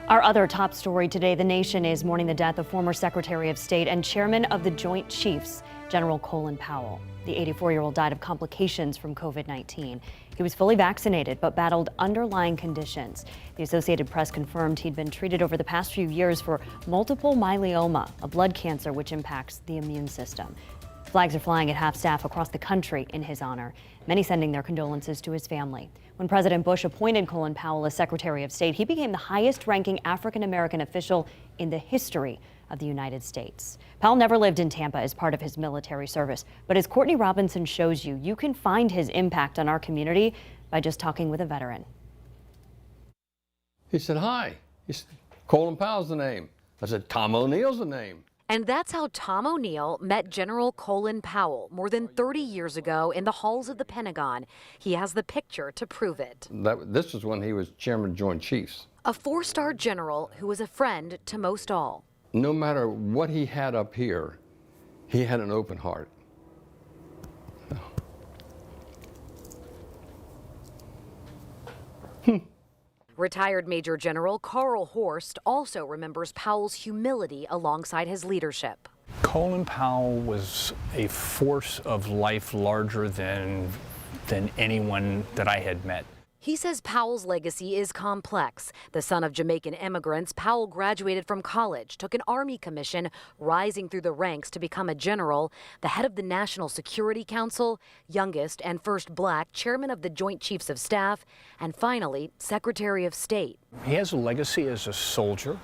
Our other top story today, the nation is mourning the death of former Secretary of State and Chairman of the Joint Chiefs, General Colin Powell. The 84-year-old died of complications from COVID-19. He was fully vaccinated but battled underlying conditions. The Associated Press confirmed he'd been treated over the past few years for multiple myeloma, a blood cancer which impacts the immune system. Flags are flying at half-staff across the country in his honor, many sending their condolences to his family. When President Bush appointed Colin Powell as Secretary of State, he became the highest-ranking African-American official in the history of the United States. Powell never lived in Tampa as part of his military service, but as Courtney Robinson shows you, you can find his impact on our community by just talking with a veteran. He said, hi. He said, Colin Powell's the name. I said, Tom O'Neill's the name. And that's how Tom O'Neill met General Colin Powell more than 30 years ago in the halls of the Pentagon. He has the picture to prove it. This was when he was Chairman of Joint Chiefs. A four-star general who was a friend to most all. No matter what he had up here, he had an open heart. Retired Major General Carl Horst also remembers Powell's humility alongside his leadership. Colin Powell was a force of life larger than anyone that I had met. He says Powell's legacy is complex. The son of Jamaican immigrants, Powell graduated from college, took an Army commission, rising through the ranks to become a general, the head of the National Security Council, youngest and first black chairman of the Joint Chiefs of Staff, and finally, Secretary of State. He has a legacy as a soldier,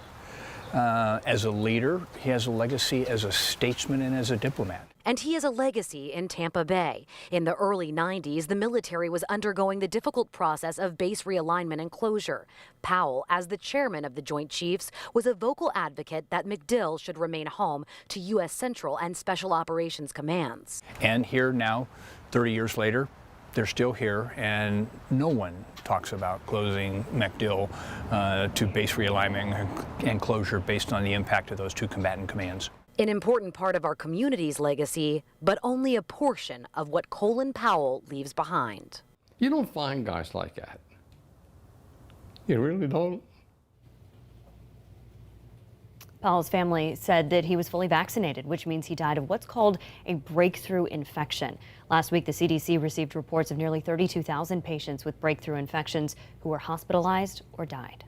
as a leader. He has a legacy as a statesman and as a diplomat. And he has a legacy in Tampa Bay. In the early 90s, the military was undergoing the difficult process of base realignment and closure. Powell, as the chairman of the Joint Chiefs, was a vocal advocate that MacDill should remain home to U.S. Central and Special Operations Commands. And here now, 30 years later, they're still here, and no one talks about closing MacDill to base realignment and closure based on the impact of those two combatant commands. An important part of our community's legacy, but only a portion of what Colin Powell leaves behind. You don't find guys like that. You really don't. Powell's family said that he was fully vaccinated, which means he died of what's called a breakthrough infection. Last week, the CDC received reports of nearly 32,000 patients with breakthrough infections who were hospitalized or died.